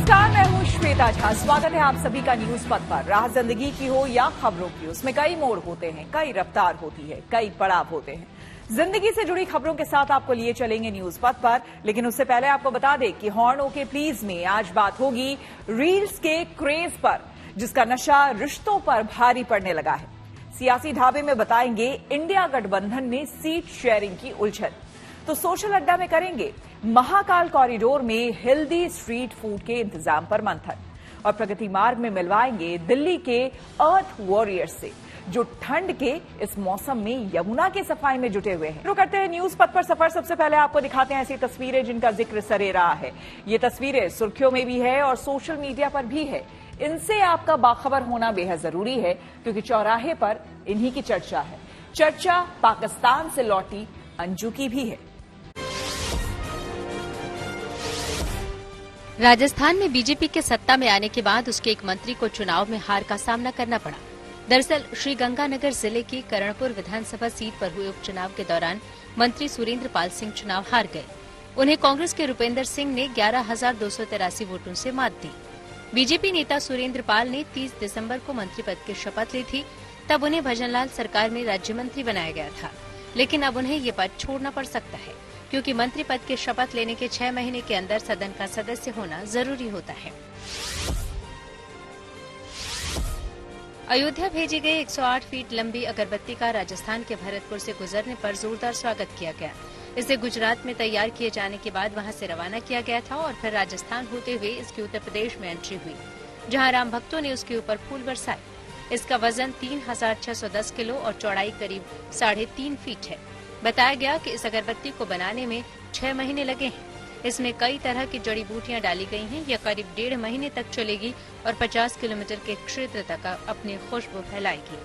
नमस्कार, मैं हूं श्वेता झा। स्वागत है आप सभी का न्यूज पथ पर। राह जिंदगी की हो या खबरों की, उसमें कई मोड़ होते हैं, कई रफ्तार होती है, कई पड़ाव होते हैं। जिंदगी से जुड़ी खबरों के साथ आपको लिए चलेंगे न्यूज पथ पर, लेकिन उससे पहले आपको बता दें कि हॉर्न ओके प्लीज में आज बात होगी रील्स के क्रेज पर, जिसका नशा रिश्तों पर भारी पड़ने लगा है। सियासी ढाबे में बताएंगे इंडिया गठबंधन में सीट शेयरिंग की उलझन, तो सोशल अड्डा में करेंगे महाकाल कॉरिडोर में हेल्दी स्ट्रीट फूड के इंतजाम पर मंथन, और प्रगति मार्ग में मिलवाएंगे दिल्ली के अर्थ वॉरियर्स से, जो ठंड के इस मौसम में यमुना की सफाई में जुटे हुए हैं। शुरू करते हैं न्यूज पथ पर सफर। सबसे पहले आपको दिखाते हैं ऐसी तस्वीरें जिनका जिक्र सरे रहा है। ये तस्वीरें सुर्खियों में भी है और सोशल मीडिया पर भी है। इनसे आपका बाखबर होना बेहद जरूरी है, क्योंकि चौराहे पर इन्हीं की चर्चा है। चर्चा पाकिस्तान से लौटी अंजू की भी है। राजस्थान में बीजेपी के सत्ता में आने के बाद उसके एक मंत्री को चुनाव में हार का सामना करना पड़ा। दरअसल श्रीगंगानगर जिले की करणपुर विधानसभा सीट पर हुए उपचुनाव के दौरान मंत्री सुरेंद्र पाल सिंह चुनाव हार गए। उन्हें कांग्रेस के रुपेंद्र सिंह ने 11,283 वोटों से मात दी। बीजेपी नेता सुरेंद्र पाल ने 30 दिसंबर को मंत्री पद की शपथ ली थी। तब उन्हें भजनलाल सरकार में राज्य मंत्री बनाया गया था, लेकिन अब उन्हें ये पद छोड़ना पड़ सकता है, क्योंकि मंत्री पद की शपथ लेने के 6 महीने के अंदर सदन का सदस्य होना जरूरी होता है। अयोध्या भेजी गई 108 फीट लंबी अगरबत्ती का राजस्थान के भरतपुर से गुजरने पर जोरदार स्वागत किया गया। इसे गुजरात में तैयार किए जाने के बाद वहां से रवाना किया गया था और फिर राजस्थान होते हुए इसकी उत्तर प्रदेश में एंट्री हुई, जहां राम भक्तों ने उसके ऊपर फूल बरसाए। इसका वजन 3,610 किलो और चौड़ाई करीब 3.5 फीट है। बताया गया कि इस अगरबत्ती को बनाने में 6 महीने लगे हैं। इसमें कई तरह की जड़ी बूटियां डाली गई हैं। यह करीब 1.5 महीने तक चलेगी और 50 किलोमीटर के क्षेत्र तक अपनी खुशबू फैलाएगी।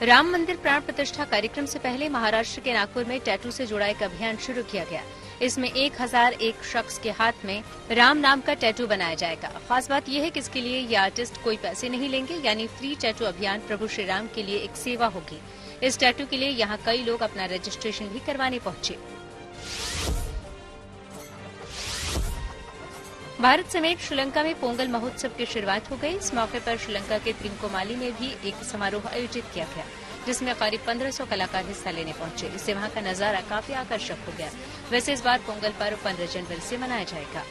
राम मंदिर प्राण प्रतिष्ठा कार्यक्रम से पहले महाराष्ट्र के नागपुर में टैटू से जुड़ा एक अभियान शुरू किया गया। इसमें 1001 शख्स के हाथ में राम नाम का टैटू बनाया जाएगा। खास बात यह है कि इसके लिए ये आर्टिस्ट कोई पैसे नहीं लेंगे, यानी फ्री टैटू अभियान प्रभु श्री राम के लिए एक सेवा होगी। इस टैटू के लिए यहाँ कई लोग अपना रजिस्ट्रेशन भी करवाने पहुंचे। भारत समेत श्रीलंका में पोंगल महोत्सव की शुरुआत हो गई। इस मौके पर श्रीलंका के त्रिंकोमाली में भी एक समारोह आयोजित किया गया, जिसमें करीब 1500 कलाकार हिस्सा लेने पहुंचे। इससे वहां का नजारा काफी आकर्षक हो गया। वैसे इस बार पोंगल पर्व 15 जनवरी से मनाया जाएगा।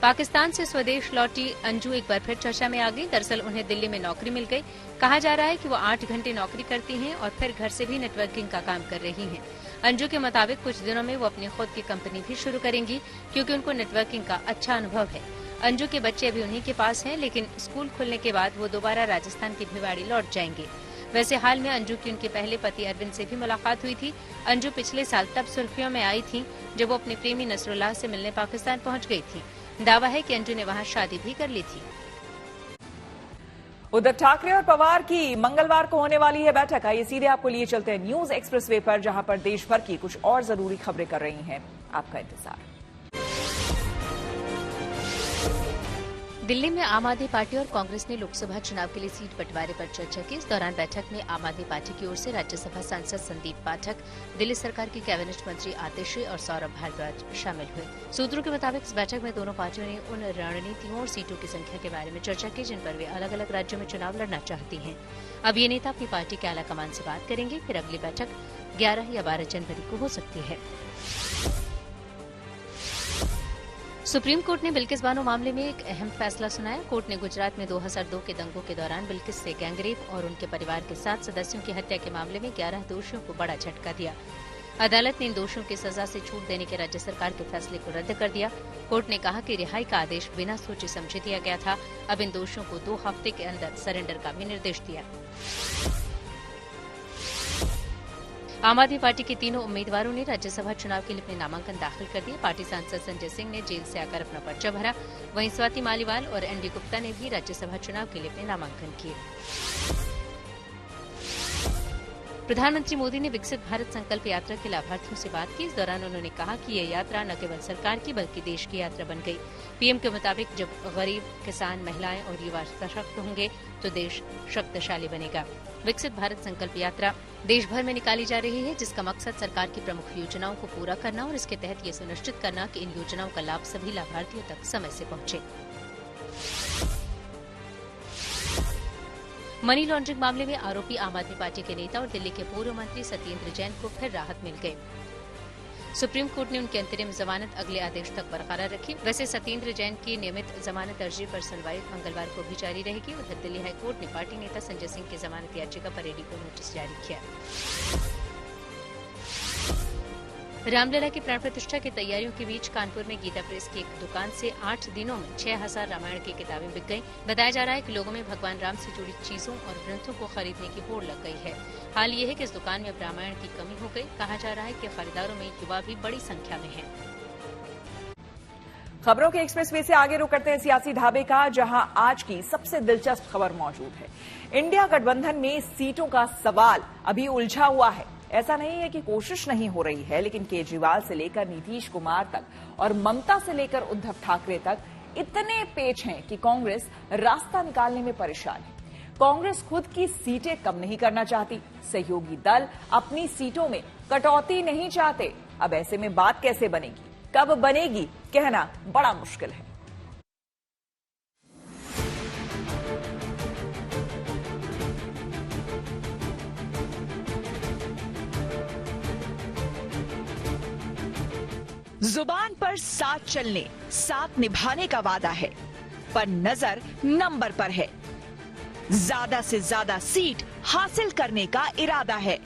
पाकिस्तान से स्वदेश लौटी अंजू एक बार फिर चर्चा में आ गई। दरअसल उन्हें दिल्ली में नौकरी मिल गई। कहा जा रहा है कि वो 8 घंटे नौकरी करती हैं और फिर घर से भी नेटवर्किंग का काम कर रही हैं। अंजू के मुताबिक कुछ दिनों में वो अपनी खुद की कंपनी भी शुरू करेंगी, क्योंकि उनको नेटवर्किंग का अच्छा अनुभव है। अंजू के बच्चे अभी उन्हीं के पास हैं, लेकिन स्कूल खुलने के बाद वो दोबारा राजस्थान की भिवाड़ी लौट जाएंगे। वैसे हाल में अंजू की उनके पहले पति अरविंद से भी मुलाकात हुई थी। अंजू पिछले साल तब सुर्खियों में आई थी जब वो अपने प्रेमी नसरुल्लाह से मिलने पाकिस्तान पहुंच गई थी। दावा है कि अंजू ने वहां शादी भी कर ली थी। उद्धव ठाकरे और पवार की मंगलवार को होने वाली है बैठक। आइए सीधे आपको लिए चलते हैं न्यूज एक्सप्रेसवे पर, जहां पर देश भर की कुछ और जरूरी खबरें कर रही हैं आपका इंतजार। दिल्ली में आम आदमी पार्टी और कांग्रेस ने लोकसभा चुनाव के लिए सीट बंटवारे पर चर्चा की। इस दौरान बैठक में आम आदमी पार्टी की ओर से राज्यसभा सांसद संदीप पाठक, दिल्ली सरकार की कैबिनेट मंत्री आतिशी और सौरभ भारद्वाज शामिल हुए। सूत्रों के मुताबिक इस बैठक में दोनों पार्टियों ने उन रणनीतियों और सीटों की संख्या के बारे में चर्चा की जिन पर वे अलग अलग राज्यों में चुनाव लड़ना चाहती हैं। अब ये नेता अपनी पार्टी के आलाकमान से बात करेंगे। फिर अगली बैठक 11 या 12 जनवरी को हो सकती है। सुप्रीम कोर्ट ने बिल्किस बानो मामले में एक अहम फैसला सुनाया। कोर्ट ने गुजरात में 2002 के दंगों के दौरान बिल्किस से गैंगरेप और उनके परिवार के 7 सदस्यों की हत्या के मामले में 11 दोषियों को बड़ा झटका दिया। अदालत ने इन दोषियों की सजा से छूट देने के राज्य सरकार के फैसले को रद्द कर दिया। कोर्ट ने कहा कि रिहाई का आदेश बिना सोचे समझे दिया गया था। अब इन दोषियों को 2 हफ्ते के अंदर सरेंडर का भी निर्देश दिया। आम आदमी पार्टी के तीनों उम्मीदवारों ने राज्यसभा चुनाव के लिए अपने नामांकन दाखिल कर दिए। पार्टी सांसद संजय सिंह ने जेल से आकर अपना पर्चा भरा। वहीं स्वाति मालीवाल और एनडी गुप्ता ने भी राज्यसभा चुनाव के लिए अपने नामांकन किए। प्रधानमंत्री मोदी ने विकसित भारत संकल्प यात्रा के लाभार्थियों से बात की। इस दौरान उन्होंने कहा कि ये यात्रा न केवल सरकार की बल्कि देश की यात्रा बन गई। पीएम के मुताबिक जब गरीब, किसान, महिलाएं और युवा सशक्त होंगे तो देश शक्तिशाली बनेगा। विकसित भारत संकल्प यात्रा देश भर में निकाली जा रही है, जिसका मकसद सरकार की प्रमुख योजनाओं को पूरा करना और इसके तहत ये सुनिश्चित करना कि इन योजनाओं का लाभ सभी लाभार्थियों तक समय से पहुंचे। मनी लॉन्ड्रिंग मामले में आरोपी आम आदमी पार्टी के नेता और दिल्ली के पूर्व मंत्री सत्येंद्र जैन को फिर राहत मिल गई। सुप्रीम कोर्ट ने उनकी अंतरिम जमानत अगले आदेश तक बरकरार रखी। वैसे सत्येंद्र जैन की नियमित जमानत अर्जी पर सुनवाई मंगलवार को भी जारी रहेगी। उधर दिल्ली हाईकोर्ट ने पार्टी नेता संजय सिंह की जमानत याचिका पर ईडी को नोटिस जारी किया। रामलला की प्राण प्रतिष्ठा की तैयारियों के बीच कानपुर में गीता प्रेस की एक दुकान से 8 दिनों में 6000 रामायण की किताबें बिक गईं। बताया जा रहा है कि लोगों में भगवान राम से जुड़ी चीजों और ग्रंथों को खरीदने की होड़ लग गई है। हाल ये है कि इस दुकान में अब रामायण की कमी हो गई। कहा जा रहा है कि खरीदारों में युवा भी बड़ी संख्या में हैं। खबरों के एक्सप्रेसवे से आगे रुक करते हैं सियासी ढाबे का, जहां आज की सबसे दिलचस्प खबर मौजूद है। इंडिया गठबंधन में सीटों का सवाल अभी उलझा हुआ है। ऐसा नहीं है कि कोशिश नहीं हो रही है, लेकिन केजरीवाल से लेकर नीतीश कुमार तक और ममता से लेकर उद्धव ठाकरे तक इतने पेच हैं कि कांग्रेस रास्ता निकालने में परेशान है। कांग्रेस खुद की सीटें कम नहीं करना चाहती, सहयोगी दल अपनी सीटों में कटौती नहीं चाहते। अब ऐसे में बात कैसे बनेगी, कब बनेगी, कहना बड़ा मुश्किल है। जुबान पर साथ चलने, साथ निभाने का वादा है, पर नजर नंबर पर है। ज्यादा से ज्यादा सीट हासिल करने का इरादा है।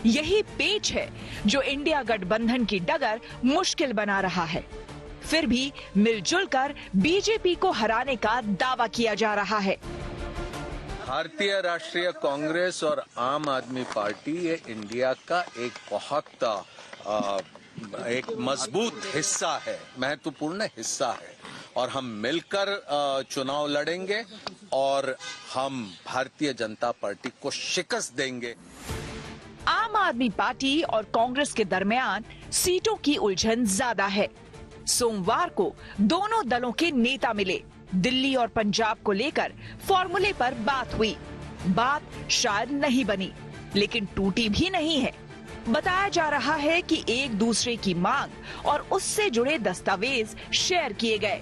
यही पेच है जो इंडिया गठबंधन की डगर मुश्किल बना रहा है। फिर भी मिलजुल कर बीजेपी को हराने का दावा किया जा रहा है। भारतीय राष्ट्रीय कांग्रेस और आम आदमी पार्टी ये इंडिया का एक बहुत एक मजबूत हिस्सा है, महत्वपूर्ण हिस्सा है, और हम मिलकर चुनाव लड़ेंगे और हम भारतीय जनता पार्टी को शिकस्त देंगे। आम आदमी पार्टी और कांग्रेस के दरमियान सीटों की उलझन ज्यादा है। सोमवार को दोनों दलों के नेता मिले। दिल्ली और पंजाब को लेकर फॉर्मूले पर बात हुई। बात शायद नहीं बनी, लेकिन टूटी भी नहीं है। बताया जा रहा है कि एक दूसरे की मांग और उससे जुड़े दस्तावेज शेयर किए गए,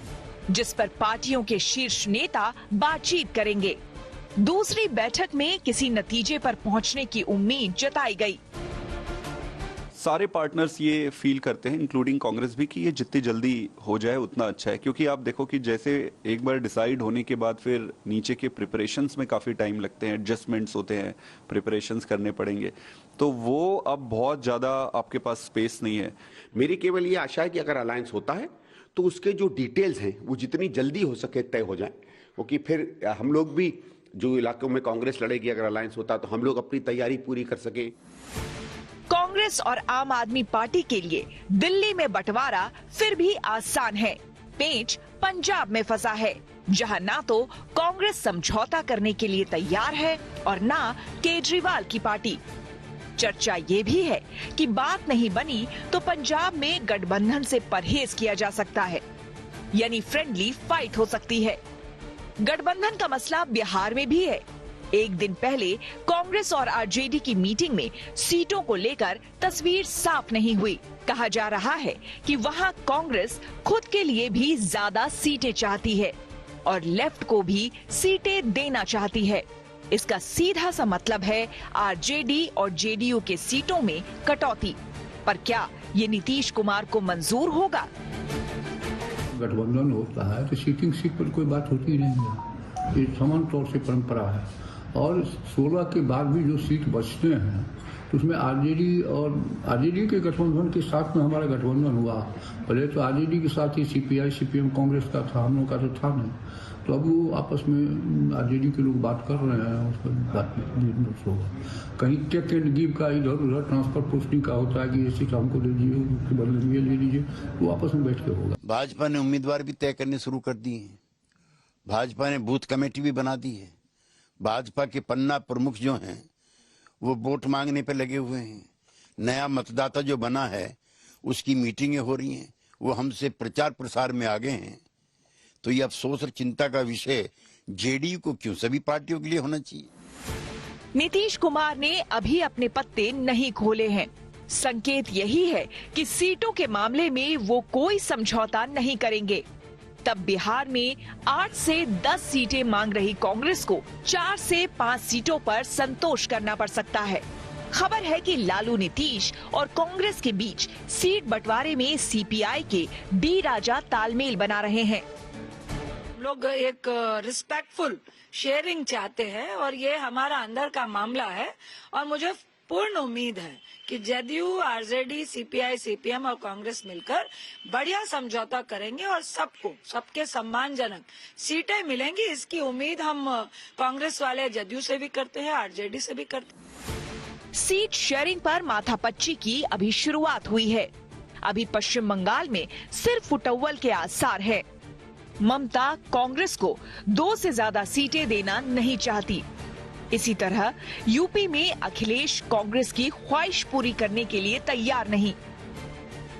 जिस पर पार्टियों के शीर्ष नेता बातचीत करेंगे। दूसरी बैठक में किसी नतीजे पर पहुंचने की उम्मीद जताई गई। सारे पार्टनर्स ये फील करते हैं, इंक्लूडिंग कांग्रेस भी, कि ये जितनी जल्दी हो जाए उतना अच्छा है, क्योंकि आप देखो कि जैसे एक बार डिसाइड होने के बाद फिर नीचे के प्रिपरेशंस में काफी टाइम लगते हैं, एडजस्टमेंट्स होते हैं, प्रिपरेशंस करने पड़ेंगे, तो वो अब बहुत ज्यादा आपके पास स्पेस नहीं है। मेरी केवल ये आशा है कि अगर अलायंस होता है तो उसके जो डिटेल्स हैं वो जितनी जल्दी हो सके तय हो जाए, क्योंकि फिर हम लोग भी जो इलाकों में कांग्रेस लड़ेगी, अगर अलायंस होता तो हम लोग अपनी तैयारी पूरी कर सके। कांग्रेस और आम आदमी पार्टी के लिए दिल्ली में बंटवारा फिर भी आसान है। पेंच पंजाब में फंसा है, जहां ना तो कांग्रेस समझौता करने के लिए तैयार है और ना केजरीवाल की पार्टी। चर्चा ये भी है कि बात नहीं बनी तो पंजाब में गठबंधन से परहेज किया जा सकता है, यानी फ्रेंडली फाइट हो सकती है। गठबंधन का मसला बिहार में भी है। एक दिन पहले कांग्रेस और आरजेडी की मीटिंग में सीटों को लेकर तस्वीर साफ नहीं हुई। कहा जा रहा है कि वहां कांग्रेस खुद के लिए भी ज्यादा सीटें चाहती है और लेफ्ट को भी सीटें देना चाहती है। इसका सीधा सा मतलब है आरजेडी और जेडीयू के सीटों में कटौती। पर क्या ये नीतीश कुमार को मंजूर होगा? गठबंधन होता है तो सीटिंग सीट पर कोई बात होती नहीं है, ये सामान्य तौर से परंपरा है। और 16 के बाद भी जो सीट बचते हैं तो उसमें आरजेडी के गठबंधन के साथ में हमारा गठबंधन हुआ। पहले तो आरजेडी के साथ ही सीपीआई सीपीएम कांग्रेस का था, हम लोग का तो था नहीं। तो अब वो आपस में आरजेडी के लोग बात कर रहे हैं, उस पर बात में होगा। कहीं टेक एंड गिव का इधर उधर ट्रांसफर पोस्टिंग का होता है कि ये सीट हमको दे दीजिए, उसके बदले में ये ले लीजिए, वो आपस में बैठ के होगा। भाजपा ने उम्मीदवार भी तय करने शुरू कर दिए हैं। भाजपा ने बूथ कमेटी भी बना दी है। भाजपा के पन्ना प्रमुख जो हैं वो वोट मांगने पे लगे हुए हैं। नया मतदाता जो बना है उसकी मीटिंगें हो रही हैं, वो हमसे प्रचार प्रसार में आगे हैं। तो ये अफसोस और चिंता का विषय जेडीयू को क्यों, सभी पार्टियों के लिए होना चाहिए। नीतीश कुमार ने अभी अपने पत्ते नहीं खोले हैं। संकेत यही है कि सीटों के मामले में वो कोई समझौता नहीं करेंगे। तब बिहार में 8 से 10 सीटें मांग रही कांग्रेस को 4 से 5 सीटों पर संतोष करना पड़ सकता है। खबर है कि लालू नीतीश और कांग्रेस के बीच सीट बंटवारे में सीपीआई के डी राजा तालमेल बना रहे हैं। लोग एक रिस्पेक्टफुल शेयरिंग चाहते हैं और ये हमारा अंदर का मामला है और मुझे पूर्ण उम्मीद है कि जदयू, आरजेडी, सीपीआई, सीपीएम और कांग्रेस मिलकर बढ़िया समझौता करेंगे और सबके सम्मानजनक सीटें मिलेंगी। इसकी उम्मीद हम कांग्रेस वाले जदयू से भी करते हैं, आरजेडी से भी करते हैं। सीट शेयरिंग पर माथापच्ची की अभी शुरुआत हुई है। अभी पश्चिम बंगाल में सिर्फ फुटअव्वल के आसार है। ममता कांग्रेस को 2 से ज्यादा सीटें देना नहीं चाहती। इसी तरह यूपी में अखिलेश कांग्रेस की ख्वाहिश पूरी करने के लिए तैयार नहीं।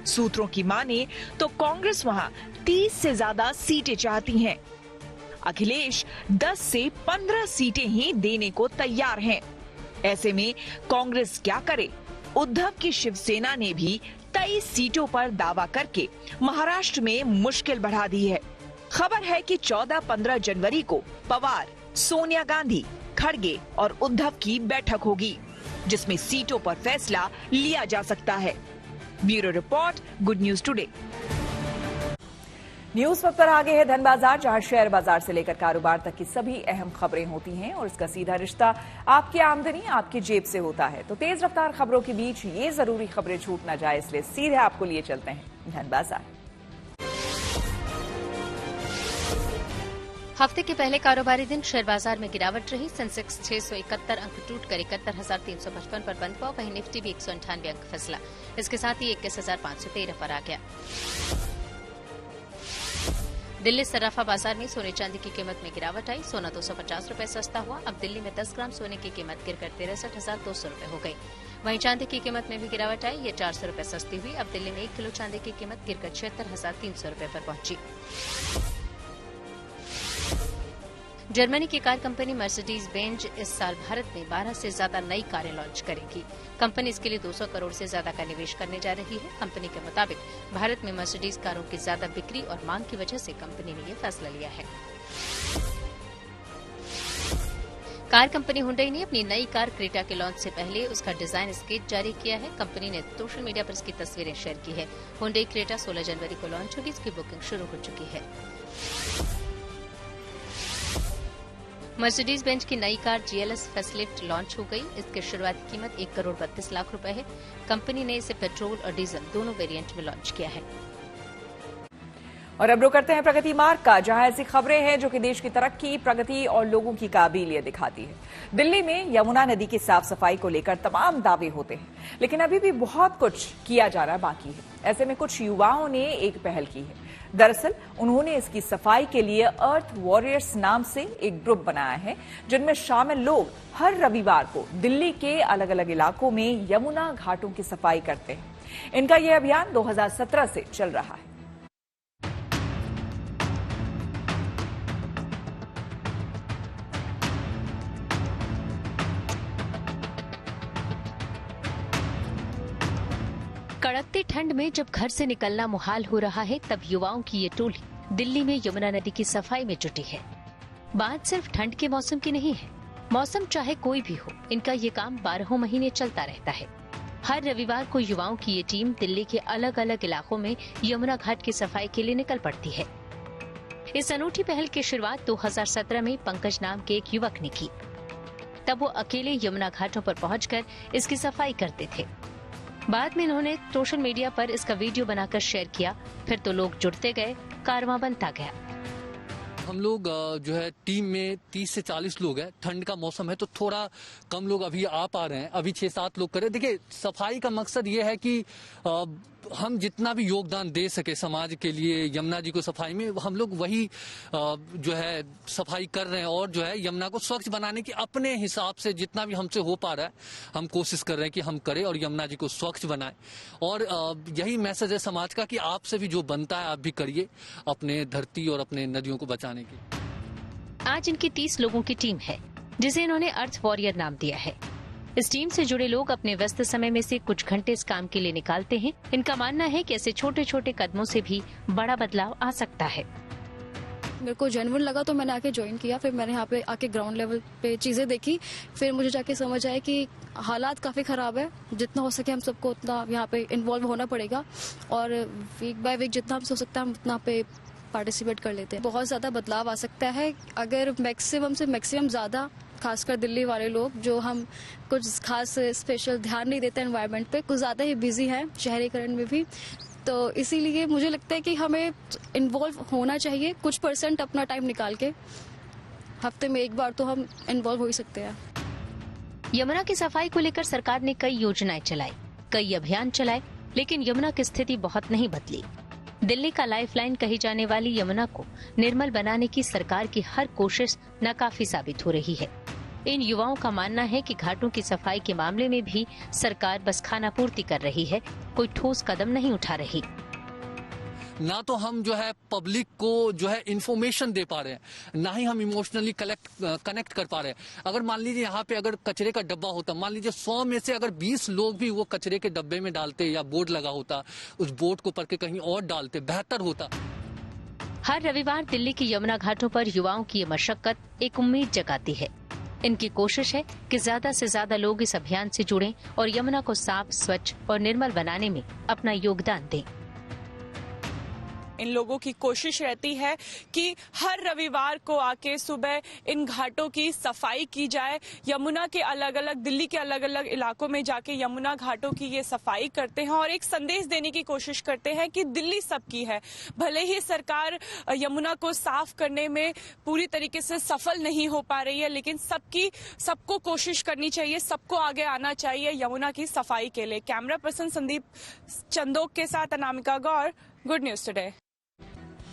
सूत्रों की माने तो कांग्रेस वहां 30 से ज्यादा सीटें चाहती हैं। अखिलेश 10 से 15 सीटें ही देने को तैयार हैं। ऐसे में कांग्रेस क्या करे? उद्धव की शिवसेना ने भी 23 सीटों पर दावा करके महाराष्ट्र में मुश्किल बढ़ा दी है। खबर है कि 14-15 जनवरी को पवार, सोनिया गांधी, खड़गे और उद्धव की बैठक होगी, जिसमें सीटों पर फैसला लिया जा सकता है। Bureau report, good news today. News वक्त पर आगे है धन बाजार, जहां शेयर बाजार से लेकर कारोबार तक की सभी अहम खबरें होती हैं और इसका सीधा रिश्ता आपकी आमदनी, आपकी जेब से होता है। तो तेज रफ्तार खबरों के बीच ये जरूरी खबरें छूट न जाए, इसलिए सीधे आपको लिए चलते हैं धन बाजार। हफ्ते के पहले कारोबारी दिन शेयर बाजार में गिरावट रही। सेंसेक्स 671 अंक टूटकर 71,355 पर बंद हुआ। वहीं निफ्टी भी 198 अंक फिसला। इसके साथ ही 21,513 पर आ गया। दिल्ली सराफा बाजार में सोने चांदी की कीमत में गिरावट आई। सोना 250 रुपए सस्ता हुआ। अब दिल्ली में 10 ग्राम सोने की कीमत गिरकर 63,200 रुपए हो गई। वहीं चांदी की कीमत में भी गिरावट आई। ये 400 रुपए सस्ती हुई। अब दिल्ली में 1 किलो चांदी की कीमत गिरकर 76,300 रुपए पर पहुंची। जर्मनी की कार कंपनी मर्सिडीज बेंज इस साल भारत में 12 से ज्यादा नई कारें लॉन्च करेगी। कंपनी इसके लिए 200 करोड़ से ज्यादा का निवेश करने जा रही है। कंपनी के मुताबिक भारत में मर्सिडीज कारों की ज्यादा बिक्री और मांग की वजह से कंपनी ने यह फैसला लिया है। कार कंपनी हुंडई ने अपनी नई कार क्रेटा के लॉन्च से पहले उसका डिजाइन स्केच जारी किया है। कंपनी ने सोशल मीडिया पर इसकी तस्वीरें शेयर की है। हुंडई क्रेटा 16 जनवरी को लॉन्च होगी। इसकी बुकिंग शुरू हो चुकी है। मर्सिडीज बेंज की नई कार GLS फेसलिफ्ट लॉन्च हो गई। इसकी शुरुआती कीमत 1 करोड़ 32 लाख रुपए है। कंपनी ने इसे पेट्रोल और डीजल दोनों वेरिएंट में लॉन्च किया है। और अब रुक करते हैं प्रगति मार्ग का, जहां ऐसी खबरें हैं जो कि देश की तरक्की, प्रगति और लोगों की काबिलियत दिखाती है। दिल्ली में यमुना नदी की साफ सफाई को लेकर तमाम दावे होते हैं, लेकिन अभी भी बहुत कुछ किया जाना बाकी है। ऐसे में कुछ युवाओं ने एक पहल की है। दरअसल उन्होंने इसकी सफाई के लिए अर्थ वॉरियर्स नाम से एक ग्रुप बनाया है, जिनमें शामिल लोग हर रविवार को दिल्ली के अलग अलग इलाकों में यमुना घाटों की सफाई करते हैं। इनका यह अभियान 2017 से चल रहा है। कड़कती ठंड में जब घर से निकलना मुहाल हो रहा है, तब युवाओं की ये टोली दिल्ली में यमुना नदी की सफाई में जुटी है। बात सिर्फ ठंड के मौसम की नहीं है। मौसम चाहे कोई भी हो, इनका ये काम 12 महीने चलता रहता है। हर रविवार को युवाओं की ये टीम दिल्ली के अलग अलग इलाकों में यमुना घाट की सफाई के लिए निकल पड़ती है। इस अनूठी पहल की शुरुआत 2017 में पंकज नाम के एक युवक ने की। तब वो अकेले यमुना घाटों पर पहुंचकर इसकी सफाई करते थे। बाद में इन्होंने सोशल मीडिया पर इसका वीडियो बनाकर शेयर किया। फिर तो लोग जुड़ते गए, कारवां बनता गया। हम लोग जो है टीम में 30 से 40 लोग हैं। ठंड का मौसम है तो थोड़ा कम लोग अभी आ पा रहे हैं। अभी 6-7 लोग कर रहे हैं। देखिए, सफाई का मकसद ये है कि हम जितना भी योगदान दे सके समाज के लिए यमुना जी को सफाई में, हम लोग वही जो है सफाई कर रहे हैं और जो है यमुना को स्वच्छ बनाने की अपने हिसाब से जितना भी हमसे हो पा रहा है हम कोशिश कर रहे हैं कि हम करें और यमुना जी को स्वच्छ बनाएं। और यही मैसेज है समाज का कि आपसे भी जो बनता है आप भी करिए अपने धरती और अपने नदियों को बचाने की। आज इनकी 30 लोगों की टीम है जिसे इन्होंने अर्थ वॉरियर नाम दिया है। इस टीम से जुड़े लोग अपने व्यस्त समय में से कुछ घंटे इस काम के लिए निकालते हैं। इनका मानना है कि ऐसे छोटे छोटे कदमों से भी बड़ा बदलाव आ सकता है। मेरे को जेन्युइन लगा तो मैंने आके ज्वाइन किया। फिर मैंने यहाँ पे आके ग्राउंड लेवल पे चीजें देखी। फिर मुझे जाके समझ आया कि हालात काफी खराब है। जितना हो सके हम सबको उतना यहाँ पे इन्वॉल्व होना पड़ेगा और वीक बाय वीक जितना हमसे हो सकता है हम उतना पे पार्टिसिपेट कर लेते हैं। बहुत ज्यादा बदलाव आ सकता है अगर मैक्सिमम से मैक्सिमम ज्यादा, खासकर दिल्ली वाले लोग जो हम कुछ खास स्पेशल ध्यान नहीं देते एनवायरनमेंट पे, कुछ ज्यादा ही बिजी हैं शहरीकरण में भी, तो इसीलिए मुझे लगता है कि हमें इन्वॉल्व होना चाहिए। कुछ % अपना टाइम निकाल के हफ्ते में एक बार तो हम इन्वॉल्व हो ही सकते हैं। यमुना की सफाई को लेकर सरकार ने कई योजनाएं चलाई, कई अभियान चलाए, लेकिन यमुना की स्थिति बहुत नहीं बदली। दिल्ली का लाइफलाइन कही जाने वाली यमुना को निर्मल बनाने की सरकार की हर कोशिश नाकाफी साबित हो रही है। इन युवाओं का मानना है कि घाटों की सफाई के मामले में भी सरकार बस खानापूर्ति कर रही है, कोई ठोस कदम नहीं उठा रही। ना तो हम जो है पब्लिक को जो है इंफॉर्मेशन दे पा रहे हैं, ना ही हम इमोशनली कनेक्ट कर पा रहे हैं। अगर मान लीजिए यहाँ पे अगर कचरे का डब्बा होता, मान लीजिए 100 में से अगर 20 लोग भी वो कचरे के डब्बे में डालते या बोर्ड लगा होता, उस बोर्ड को पढ़ के कहीं और डालते, बेहतर होता। हर रविवार दिल्ली की यमुना घाटों पर युवाओं की ये मशक्कत एक उम्मीद जगाती है। इनकी कोशिश है कि ज्यादा से ज्यादा लोग इस अभियान से जुड़ें और यमुना को साफ, स्वच्छ और निर्मल बनाने में अपना योगदान दें। इन लोगों की कोशिश रहती है कि हर रविवार को आके सुबह इन घाटों की सफाई की जाए। यमुना के अलग अलग, दिल्ली के अलग अलग इलाकों में जाके यमुना घाटों की ये सफाई करते हैं और एक संदेश देने की कोशिश करते हैं कि दिल्ली सबकी है। भले ही सरकार यमुना को साफ करने में पूरी तरीके से सफल नहीं हो पा रही है, लेकिन सबको कोशिश करनी चाहिए, सबको आगे आना चाहिए यमुना की सफाई के लिए। कैमरा पर्सन संदीप चंदोक के साथ अनामिका गौर, गुड न्यूज टुडे।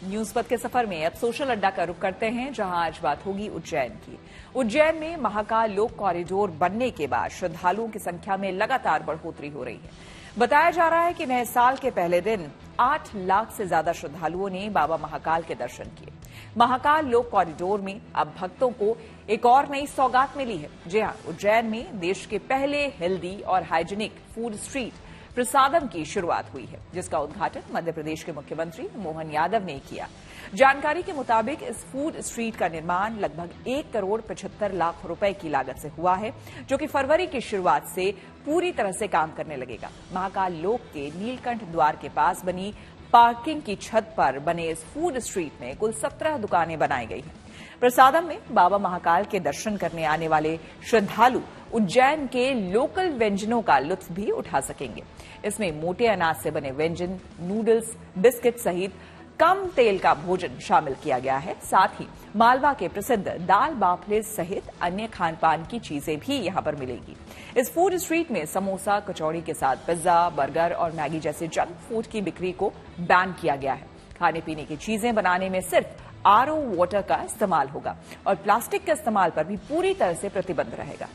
न्यूज पथ के सफर में अब सोशल अड्डा का रुख करते हैं, जहां आज बात होगी उज्जैन की। उज्जैन में महाकाल लोक कॉरिडोर बनने के बाद श्रद्धालुओं की संख्या में लगातार बढ़ोतरी हो रही है। बताया जा रहा है कि नए साल के पहले दिन 8 लाख से ज्यादा श्रद्धालुओं ने बाबा महाकाल के दर्शन किए। महाकाल लोक कॉरिडोर में अब भक्तों को एक और नई सौगात मिली है। जी हां, उज्जैन में देश के पहले हेल्दी और हाइजीनिक फूड स्ट्रीट प्रसादम की शुरुआत हुई है, जिसका उद्घाटन मध्य प्रदेश के मुख्यमंत्री मोहन यादव ने किया। जानकारी के मुताबिक इस फूड स्ट्रीट का निर्माण लगभग 1 करोड़ 75 लाख रुपए की लागत से हुआ है, जो कि फरवरी की शुरुआत से पूरी तरह से काम करने लगेगा। महाकाल लोक के नीलकंठ द्वार के पास बनी पार्किंग की छत पर बने इस फूड स्ट्रीट में कुल 17 दुकानें बनाई गई हैं। प्रसादम में बाबा महाकाल के दर्शन करने आने वाले श्रद्धालु उज्जैन के लोकल व्यंजनों का लुत्फ भी उठा सकेंगे। इसमें मोटे अनाज से बने व्यंजन, नूडल्स, बिस्किट सहित कम तेल का भोजन शामिल किया गया है। साथ ही मालवा के प्रसिद्ध दाल बाफले सहित अन्य खान पान की चीजें भी यहां पर मिलेगी। इस फूड स्ट्रीट में समोसा, कचौड़ी के साथ पिज्जा, बर्गर और मैगी जैसे जंक फूड की बिक्री को बैन किया गया है। खाने पीने की चीजें बनाने में सिर्फ RO वाटर का इस्तेमाल होगा और प्लास्टिक के इस्तेमाल पर भी पूरी तरह से प्रतिबंध रहेगा।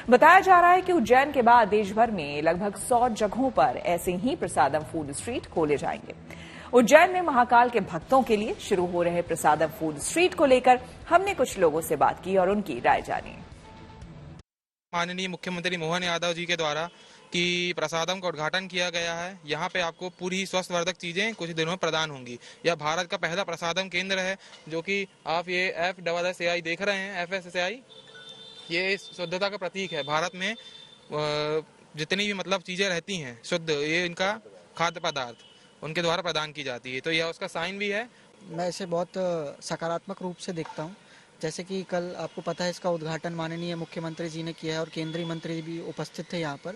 बताया जा रहा है कि उज्जैन के बाद देश भर में लगभग 100 जगहों पर ऐसे ही प्रसादम फूड स्ट्रीट खोले जाएंगे। उज्जैन में महाकाल के भक्तों के लिए शुरू हो रहे प्रसादम फूड स्ट्रीट को लेकर हमने कुछ लोगों से बात की और उनकी राय जानी। माननीय मुख्यमंत्री मोहन यादव जी के द्वारा कि प्रसादम का उद्घाटन किया गया है। यहाँ पे आपको पूरी स्वास्थ्यवर्धक चीजें कुछ दिनों में प्रदान होंगी। यह भारत का पहला प्रसादम केंद्र है, जो कि आप ये FSSAI देख रहे हैं। FSSAI ये शुद्धता का प्रतीक है। भारत में जितनी भी मतलब चीजें रहती हैं शुद्ध, ये इनका खाद्य पदार्थ उनके द्वारा प्रदान की जाती है, तो यह उसका साइन भी है। मैं इसे बहुत सकारात्मक रूप से देखता हूँ। जैसे कि कल आपको पता है इसका उद्घाटन माननीय मुख्यमंत्री जी ने किया है और केंद्रीय मंत्री भी उपस्थित थे यहाँ पर।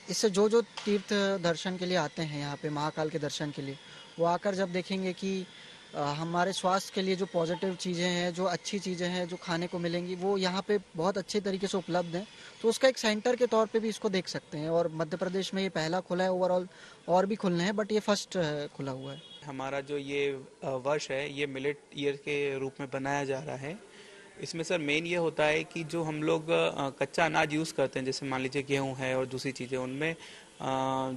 इससे जो तीर्थ दर्शन के लिए आते हैं यहाँ पे महाकाल के दर्शन के लिए, वो आकर जब देखेंगे कि हमारे स्वास्थ्य के लिए जो पॉजिटिव चीज़ें हैं, जो अच्छी चीज़ें हैं, जो खाने को मिलेंगी, वो यहाँ पे बहुत अच्छे तरीके से उपलब्ध हैं। तो उसका एक सेंटर के तौर पे भी इसको देख सकते हैं। और मध्य प्रदेश में ये पहला खुला है, ओवरऑल और भी खुलने हैं, बट ये फर्स्ट खुला हुआ है। हमारा जो ये वर्ष है ये मिलेट ईयर के रूप में बनाया जा रहा है। इसमें सर मेन ये होता है कि जो हम लोग कच्चा अनाज यूज़ करते हैं, जैसे मान लीजिए गेहूँ है और दूसरी चीज़ें, उनमें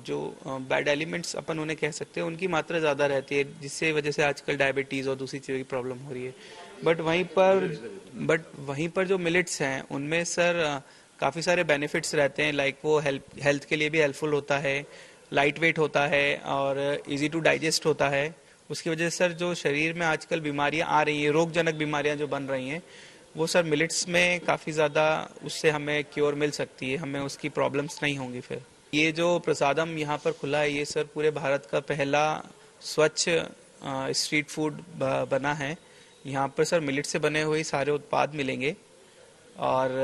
जो बैड एलिमेंट्स अपन उन्हें कह सकते हैं, उनकी मात्रा ज़्यादा रहती है, जिससे वजह से आजकल डायबिटीज़ और दूसरी चीज़ों की प्रॉब्लम हो रही है। बट वहीं पर जो मिलेट्स हैं उनमें सर काफ़ी सारे बेनिफिट्स रहते हैं। लाइक वो हेल्थ के लिए भी हेल्पफुल होता है, लाइट वेट होता है और इजी टू डाइजेस्ट होता है। उसकी वजह से सर जो शरीर में आजकल बीमारियां आ रही हैं, रोगजनक बीमारियां जो बन रही हैं, वो सर मिलेट्स में काफ़ी ज़्यादा उससे हमें क्योर मिल सकती है, हमें उसकी प्रॉब्लम्स नहीं होंगी। फिर ये जो प्रसादम यहाँ पर खुला है, ये सर पूरे भारत का पहला स्वच्छ स्ट्रीट फूड बना है। यहाँ पर सर मिलेट से बने हुए सारे उत्पाद मिलेंगे और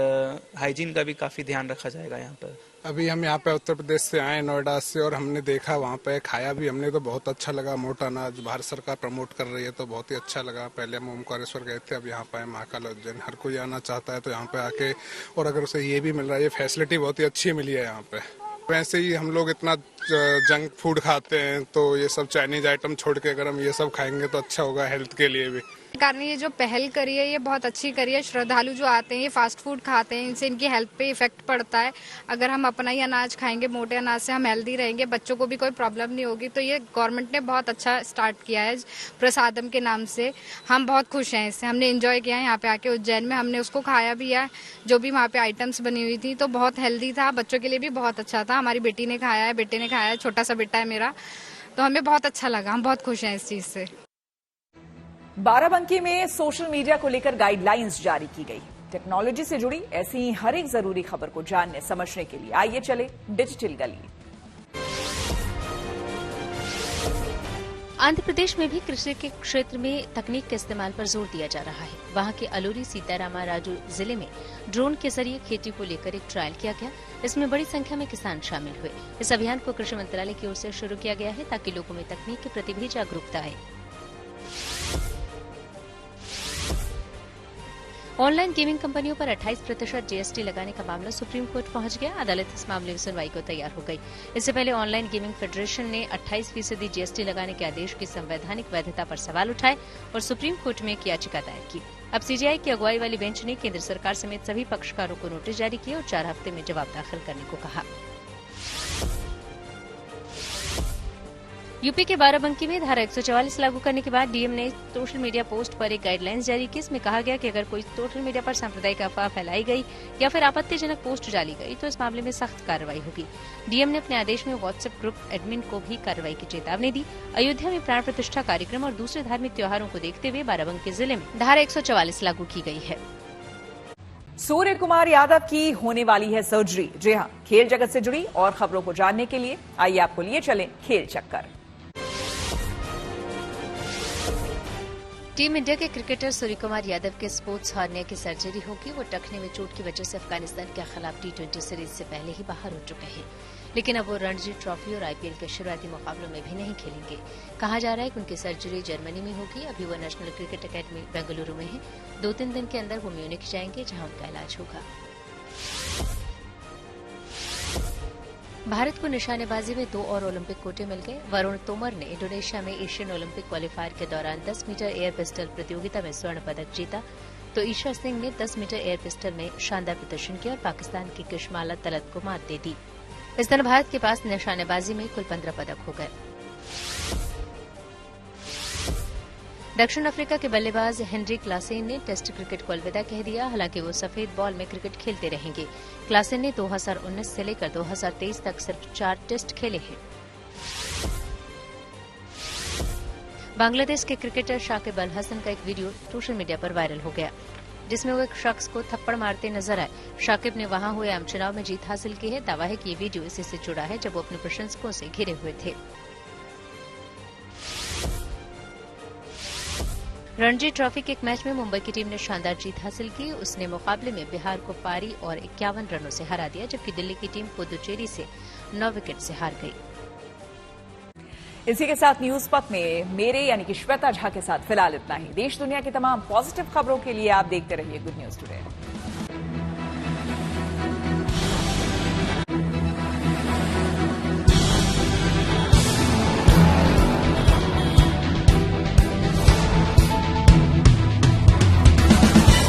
हाइजीन का भी काफ़ी ध्यान रखा जाएगा यहाँ पर। अभी हम यहाँ पे उत्तर प्रदेश से आए, नोएडा से, और हमने देखा वहाँ पे, खाया भी हमने, तो बहुत अच्छा लगा। मोटा अनाज भारत सरकार प्रमोट कर रही है तो बहुत ही अच्छा लगा। पहले हम ओमकारेश्वर गए थे, अब यहाँ पे महाकाल उज्जैन। हर कोई आना चाहता है तो यहाँ पे आके, और अगर उसे ये भी मिल रहा है, ये फैसिलिटी बहुत ही अच्छी मिली है यहाँ पे। वैसे ही हम लोग इतना जंक फूड खाते हैं, तो ये सब चाइनीज आइटम छोड़ के अगर हम ये सब खाएंगे तो अच्छा होगा हेल्थ के लिए भी। सरकार ने ये जो पहल करी है ये बहुत अच्छी करी है। श्रद्धालु जो आते हैं ये फास्ट फूड खाते हैं, इनसे इनकी हेल्थ पे इफेक्ट पड़ता है। अगर हम अपना ही अनाज खाएंगे, मोटे अनाज से हम हेल्दी रहेंगे, बच्चों को भी कोई प्रॉब्लम नहीं होगी। तो ये गवर्नमेंट ने बहुत अच्छा स्टार्ट किया है प्रसादम के नाम से। हम बहुत खुश हैं इससे, हमने एंजॉय किया है यहाँ पे आके उज्जैन में। हमने उसको खाया भी है, जो भी वहाँ पे आइटम्स बनी हुई थी, तो बहुत हेल्दी था, बच्चों के लिए भी बहुत अच्छा था। हमारी बेटी ने खाया है, बेटे ने खाया है, छोटा सा बेटा है मेरा, तो हमें बहुत अच्छा लगा। हम बहुत खुश हैं इस चीज से। बाराबंकी में सोशल मीडिया को लेकर गाइडलाइंस जारी की गई। टेक्नोलॉजी से जुड़ी ऐसी हर एक जरूरी खबर को जानने समझने के लिए आइए चले डिजिटल गली। आंध्र प्रदेश में भी कृषि के क्षेत्र में तकनीक के इस्तेमाल पर जोर दिया जा रहा है। वहां के अलूरी सीतारामा राजू जिले में ड्रोन के जरिए खेती को लेकर एक ट्रायल किया गया। इसमें बड़ी संख्या में किसान शामिल हुए। इस अभियान को कृषि मंत्रालय की ओर से शुरू किया गया है ताकि लोगों में तकनीक के प्रति भी जागरूकता आए। ऑनलाइन गेमिंग कंपनियों पर 28% जीएसटी लगाने का मामला सुप्रीम कोर्ट पहुंच गया। अदालत इस मामले में सुनवाई को तैयार हो गई। इससे पहले ऑनलाइन गेमिंग फेडरेशन ने 28% जीएसटी लगाने के आदेश की संवैधानिक वैधता पर सवाल उठाए और सुप्रीम कोर्ट में एक याचिका दायर की। अब सीजीआई की अगुवाई वाली बेंच ने केंद्र सरकार समेत सभी पक्षकारों को नोटिस जारी किए और 4 हफ्ते में जवाब दाखिल करने को कहा। यूपी के बाराबंकी में धारा 144 लागू करने के बाद डीएम ने सोशल मीडिया पोस्ट पर एक गाइडलाइंस जारी की। इसमें कहा गया कि अगर कोई सोशल मीडिया पर सांप्रदायिक अफवाह फैलाई गई या फिर आपत्तिजनक पोस्ट डाली गई तो इस मामले में सख्त कार्रवाई होगी। डीएम ने अपने आदेश में व्हाट्सएप ग्रुप एडमिन को भी कार्रवाई की चेतावनी दी। अयोध्या में प्राण प्रतिष्ठा कार्यक्रम और दूसरे धार्मिक त्योहारों को देखते हुए बाराबंकी जिले में धारा 144 लागू की गई है। सूर्य कुमार यादव की होने वाली है सर्जरी। जी हां, खेल जगत से जुड़ी और खबरों को जानने के लिए आइए आपको लिए चलें खेल चक्कर। टीम इंडिया के क्रिकेटर सूर्य कुमार यादव के स्पोर्ट्स हार्निया की सर्जरी होगी। वो टखने में चोट की वजह से अफगानिस्तान के खिलाफ T20 सीरीज से पहले ही बाहर हो चुके हैं, लेकिन अब वो रणजी ट्रॉफी और आईपीएल के शुरुआती मुकाबलों में भी नहीं खेलेंगे। कहा जा रहा है कि उनकी सर्जरी जर्मनी में होगी। अभी वो नेशनल क्रिकेट अकेडमी बेंगलुरु में है। 2-3 दिन के अंदर वो म्यूनिख जाएंगे, जहां उनका इलाज होगा। भारत को निशानेबाजी में 2 और ओलंपिक कोटे मिल गए। वरुण तोमर ने इंडोनेशिया में एशियन ओलंपिक क्वालिफायर के दौरान 10 मीटर एयर पिस्टल प्रतियोगिता में स्वर्ण पदक जीता, तो ईशा सिंह ने 10 मीटर एयर पिस्टल में शानदार प्रदर्शन किया और पाकिस्तान की किशमाला तलत को मात दे दी। इस तरह भारत के पास निशानेबाजी में कुल 15 पदक हो गए। दक्षिण अफ्रीका के बल्लेबाज हेनरी क्लासेन ने टेस्ट क्रिकेट को अलविदा कह दिया। हालांकि वो सफेद बॉल में क्रिकेट खेलते रहेंगे। क्लासेन ने 2019 से लेकर 2023 तक सिर्फ 4 टेस्ट खेले हैं। बांग्लादेश के क्रिकेटर शाकिब अल हसन का एक वीडियो सोशल मीडिया पर वायरल हो गया, जिसमें वो एक शख्स को थप्पड़ मारते नजर आए। शाकिब ने वहां हुए आम चुनाव में जीत हासिल की है। दावा है कि ये वीडियो इसी से जुड़ा है जब वो अपने प्रशंसकों से घिरे हुए थे। रणजी ट्रॉफी के एक मैच में मुंबई की टीम ने शानदार जीत हासिल की। उसने मुकाबले में बिहार को पारी और 51 रनों से हरा दिया, जबकि दिल्ली की टीम पुदुचेरी से 9 विकेट से हार गई। इसी के साथ न्यूज पथ में मेरे यानी कि श्वेता झा के साथ फिलहाल इतना ही। देश दुनिया की तमाम पॉजिटिव खबरों के लिए आप देखते रहिए गुड न्यूज टुडे।